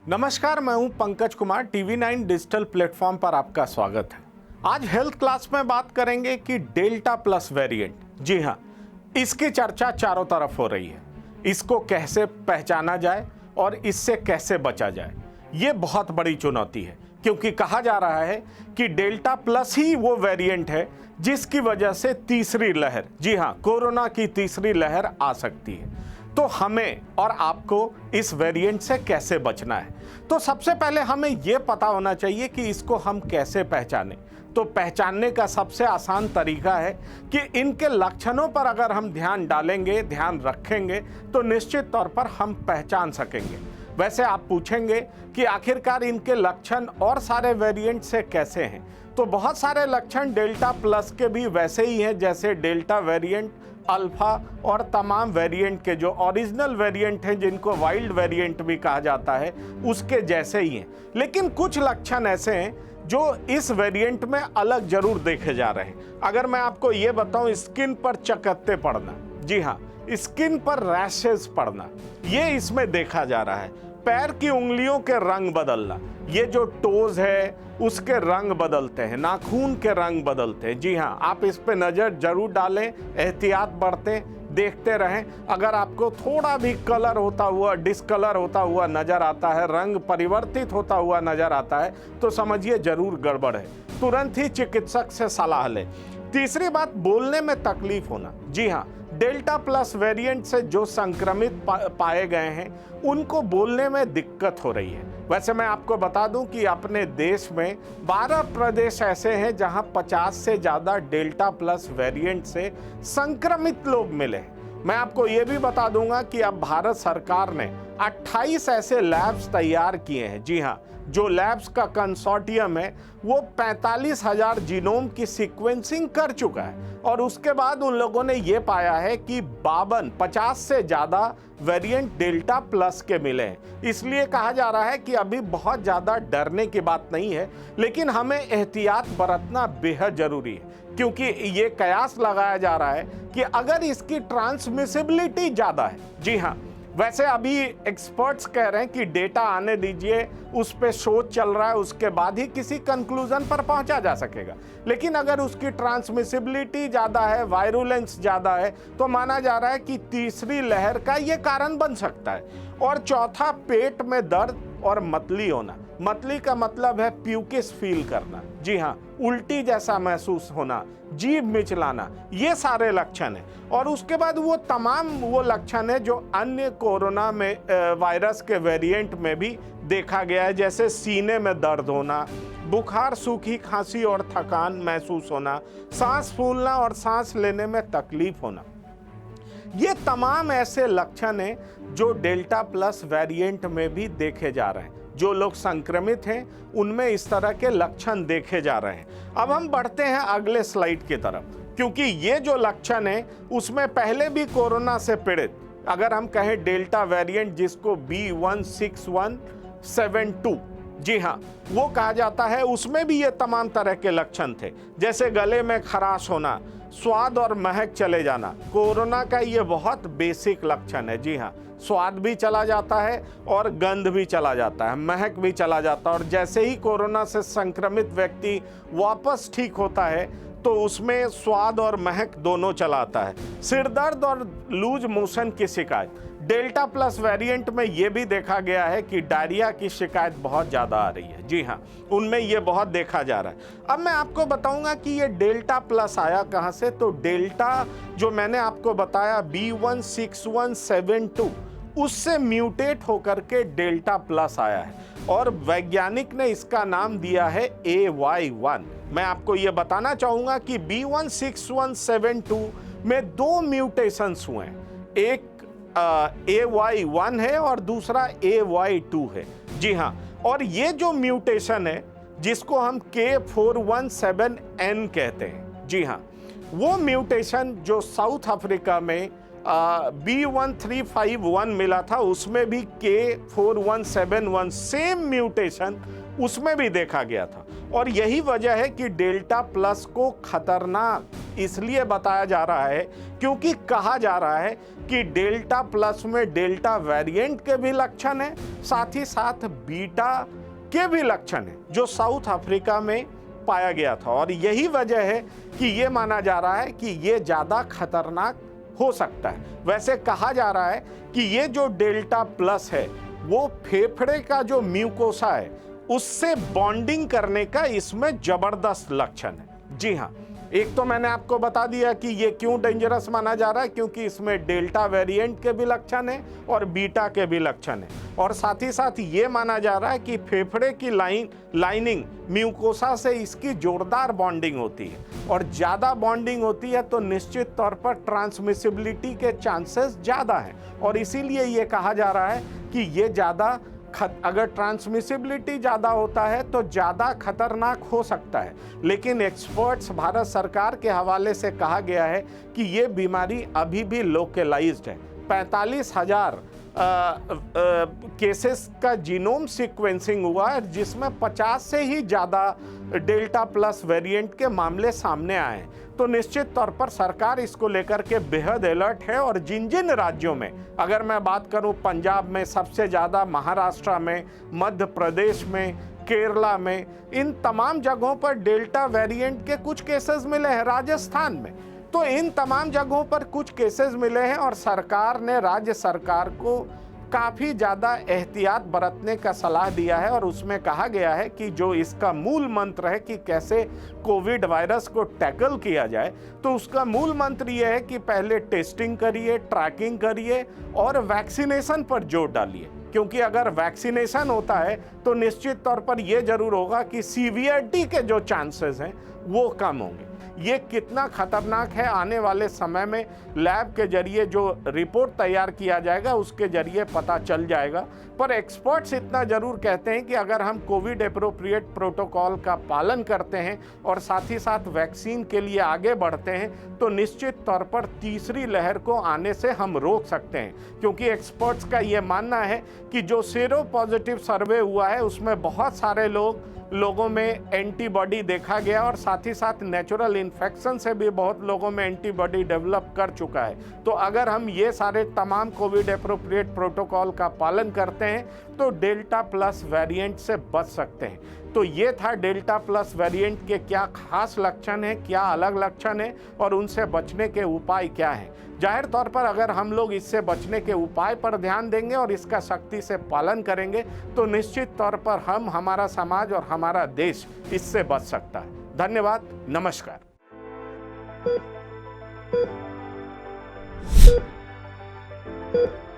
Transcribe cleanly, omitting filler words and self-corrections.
नमस्कार, मैं हूं Pankaj Kumar. TV9 digital platform पर आपका स्वागत है। आज हेल्थ क्लास में बात करेंगे कि डेल्टा प्लस वेरिएंट, जी हां, इसकी चर्चा चारों तरफ हो रही है। इसको कैसे पहचाना जाए और इससे कैसे बचा जाए, ये बहुत बड़ी चुनौती है, क्योंकि कहा जा रहा है कि डेल्टा प्लस ही वो वेरिएंट है जिसकी वजह से तीसरी लहर, जी हां, कोरोना की तीसरी लहर आ सकती है। तो हमें और आपको इस वेरिएंट से कैसे बचना है? तो सबसे पहले हमें यह पता होना चाहिए कि इसको हम कैसे पहचानें। तो पहचानने का सबसे आसान तरीका है कि इनके लक्षणों पर अगर हम ध्यान डालेंगे, ध्यान रखेंगे, तो निश्चित तौर पर हम पहचान सकेंगे। वैसे आप पूछेंगे कि आखिरकार इनके लक्षण और सारे वेरिएंट से कैसे हैं? तो बहुत सारे लक्षण डेल्टा प्लस के भी वैसे ही हैं जैसे डेल्टा वेरिएंट, अल्फा और तमाम वेरिएंट के जो ओरिजिनल वेरिएंट हैं, जिनको वाइल्ड वेरिएंट भी कहा जाता है, उसके जैसे ही हैं। लेकिन कुछ लक्षण ऐसे हैं जो इस वेरिएंट में अलग जरूर देखे जा रहे हैं। अगर मैं आपको ये बताऊं, स्किन पर चकत्ते पड़ना, जी हाँ, स्किन पर रैशेस पड़ना, ये इसमें देखा जा रहा है। पैर की उंगलियों के रंग बदलना, ये जो टोज है उसके रंग बदलते हैं, नाखून के रंग बदलते हैं। जी हाँ, आप इस पे नज़र जरूर डालें, एहतियात बरतें, देखते रहें। अगर आपको थोड़ा भी कलर होता हुआ, डिस्कलर होता हुआ नज़र आता है, रंग परिवर्तित होता हुआ नज़र आता है, तो समझिए जरूर गड़बड़ है। तुरंत ही चिकित्सक से सलाह लें। तीसरी बात, बोलने में तकलीफ होना। जी हाँ, डेल्टा प्लस वेरिएंट से जो संक्रमित पाए गए हैं उनको बोलने में दिक्कत हो रही है। वैसे मैं आपको बता दूं कि अपने देश में 12 प्रदेश ऐसे हैं जहां 50 से ज़्यादा डेल्टा प्लस वेरिएंट से संक्रमित लोग मिले हैं। मैं आपको ये भी बता दूंगा कि अब भारत सरकार ने 28 ऐसे लैब्स तैयार किए हैं। जी हाँ, जो लैब्स का कंसोर्टियम है वो 45,000 जीनोम की सीक्वेंसिंग कर चुका है, और उसके बाद उन लोगों ने ये पाया है कि 50 से ज़्यादा वेरिएंट डेल्टा प्लस के मिले हैं। इसलिए कहा जा रहा है कि अभी बहुत ज़्यादा डरने की बात नहीं है, लेकिन हमें एहतियात बरतना बेहद ज़रूरी है, क्योंकि ये कयास लगाया जा रहा है कि अगर इसकी ट्रांसमिसिबिलिटी ज़्यादा है, जी हाँ, वैसे अभी एक्सपर्ट्स कह रहे हैं कि डेटा आने दीजिए, उस पे शोध चल रहा है, उसके बाद ही किसी कंक्लूजन पर पहुंचा जा सकेगा। लेकिन अगर उसकी ट्रांसमिसिबिलिटी ज़्यादा है, वायरुलेंस ज़्यादा है, तो माना जा रहा है कि तीसरी लहर का ये कारण बन सकता है। और चौथा, पेट में दर्द और मतली होना। मतली का मतलब है प्यूकिस फील करना, जी हाँ, उल्टी जैसा महसूस होना, जीभ मिचलाना, ये सारे लक्षण हैं। और उसके बाद वो तमाम वो लक्षण है जो अन्य कोरोना में वायरस के वेरिएंट में भी देखा गया है, जैसे सीने में दर्द होना, बुखार, सूखी खांसी और थकान महसूस होना, सांस फूलना और सांस लेने में तकलीफ होना। ये तमाम ऐसे लक्षण हैं जो डेल्टा प्लस वेरिएंट में भी देखे जा रहे हैं। जो लोग संक्रमित हैं उनमें इस तरह के लक्षण देखे जा रहे हैं। अब हम बढ़ते हैं अगले स्लाइड की तरफ, क्योंकि ये जो लक्षण है उसमें पहले भी कोरोना से पीड़ित, अगर हम कहें डेल्टा वेरिएंट जिसको B16172, जी हाँ, वो कहा जाता है, उसमें भी ये तमाम तरह के लक्षण थे, जैसे गले में खराश होना, स्वाद और महक चले जाना। कोरोना का ये बहुत बेसिक लक्षण है। जी हाँ, स्वाद भी चला जाता है और गंध भी चला जाता है, महक भी चला जाता है। और जैसे ही कोरोना से संक्रमित व्यक्ति वापस ठीक होता है तो उसमें स्वाद और महक दोनों चला आता है। सिर दर्द और लूज मोशन की शिकायत, डेल्टा प्लस वेरिएंट में ये भी देखा गया है कि डायरिया की शिकायत बहुत ज़्यादा आ रही है। जी हाँ, उनमें ये बहुत देखा जा रहा है। अब मैं आपको बताऊंगा कि ये डेल्टा प्लस आया कहाँ से। तो डेल्टा जो मैंने आपको बताया B16172, उससे म्यूटेट होकर के डेल्टा प्लस आया है, और वैज्ञानिक ने इसका नाम दिया है AY1। मैं आपको ये बताना चाहूँगा कि B16172 में 2 म्यूटेशंस हुए हैं, एक AY1 है और दूसरा AY2 है। जी हाँ, और ये जो म्यूटेशन है जिसको हम K417N कहते हैं, जी हाँ, वो म्यूटेशन जो साउथ अफ्रीका में B1351 मिला था, उसमें भी K4171 सेम म्यूटेशन उसमें भी देखा गया था। और यही वजह है कि डेल्टा प्लस को खतरनाक इसलिए बताया जा रहा है क्योंकि कहा जा रहा है कि डेल्टा प्लस में डेल्टा वेरिएंट के भी लक्षण हैं, साथ ही साथ बीटा के भी लक्षण हैं जो साउथ अफ्रीका में पाया गया था। और यही वजह है कि ये माना जा रहा है कि ये ज़्यादा खतरनाक हो सकता है। वैसे कहा जा रहा है कि ये जो डेल्टा प्लस है वो फेफड़े का जो म्यूकोसा है उससे बॉन्डिंग करने का इसमें जबरदस्त लक्षण है। जी हाँ, एक तो मैंने आपको बता दिया कि ये क्यों डेंजरस माना जा रहा है, क्योंकि इसमें डेल्टा वेरिएंट के भी लक्षण है और बीटा के भी लक्षण है। और साथ ही साथ ये माना जा रहा है कि फेफड़े की लाइनिंग म्यूकोसा से इसकी जोरदार बॉन्डिंग होती है, और ज़्यादा बॉन्डिंग होती है तो निश्चित तौर पर ट्रांसमिसिबिलिटी के चांसेस ज़्यादा हैं। और इसीलिए ये कहा जा रहा है कि ये ज़्यादा अगर ट्रांसमिसिबिलिटी ज़्यादा होता है तो ज़्यादा खतरनाक हो सकता है। लेकिन एक्सपर्ट्स, भारत सरकार के हवाले से कहा गया है कि ये बीमारी अभी भी लोकलाइज्ड है। 45,000 केसेस का जीनोम सीक्वेंसिंग हुआ है, जिसमें 50 से ही ज़्यादा डेल्टा प्लस वेरिएंट के मामले सामने आए हैं। तो निश्चित तौर पर सरकार इसको लेकर के बेहद अलर्ट है। और जिन जिन राज्यों में, अगर मैं बात करूं, पंजाब में सबसे ज़्यादा, महाराष्ट्र में, मध्य प्रदेश में, केरला में, इन तमाम जगहों पर डेल्टा वेरिएंट के कुछ केसेस मिले हैं, राजस्थान में। तो इन तमाम जगहों पर कुछ केसेस मिले हैं और सरकार ने राज्य सरकार को काफ़ी ज़्यादा एहतियात बरतने का सलाह दिया है। और उसमें कहा गया है कि जो इसका मूल मंत्र है कि कैसे कोविड वायरस को टैकल किया जाए, तो उसका मूल मंत्र ये है कि पहले टेस्टिंग करिए, ट्रैकिंग करिए और वैक्सीनेशन पर जोर डालिए। क्योंकि अगर वैक्सीनेशन होता है तो निश्चित तौर पर यह जरूर होगा कि सीवियरिटी के जो चांसेस हैं वो कम होंगे। ये कितना खतरनाक है आने वाले समय में लैब के जरिए जो रिपोर्ट तैयार किया जाएगा उसके जरिए पता चल जाएगा। पर एक्सपर्ट्स इतना जरूर कहते हैं कि अगर हम कोविड एप्रोप्रिएट प्रोटोकॉल का पालन करते हैं और साथ ही साथ वैक्सीन के लिए आगे बढ़ते हैं तो निश्चित तौर पर तीसरी लहर को आने से हम रोक सकते हैं। क्योंकि एक्सपर्ट्स का ये मानना है कि जो सीरो पॉजिटिव सर्वे हुआ है उसमें बहुत सारे लोगों में एंटीबॉडी देखा गया और साथ ही साथ नेचुरल इन्फेक्शन से भी बहुत लोगों में एंटीबॉडी डेवलप कर चुका है। तो अगर हम ये सारे तमाम कोविड एप्रोप्रिएट प्रोटोकॉल का पालन करते हैं तो डेल्टा प्लस वेरिएंट से बच सकते हैं। तो ये था डेल्टा प्लस वेरिएंट के क्या खास लक्षण हैं, क्या अलग लक्षण हैं और उनसे बचने के उपाय क्या हैं। जाहिर तौर पर अगर हम लोग इससे बचने के उपाय पर ध्यान देंगे और इसका सख्ती से पालन करेंगे तो निश्चित तौर पर हम, हमारा समाज और हमारा देश इससे बच सकता है। धन्यवाद, नमस्कार। you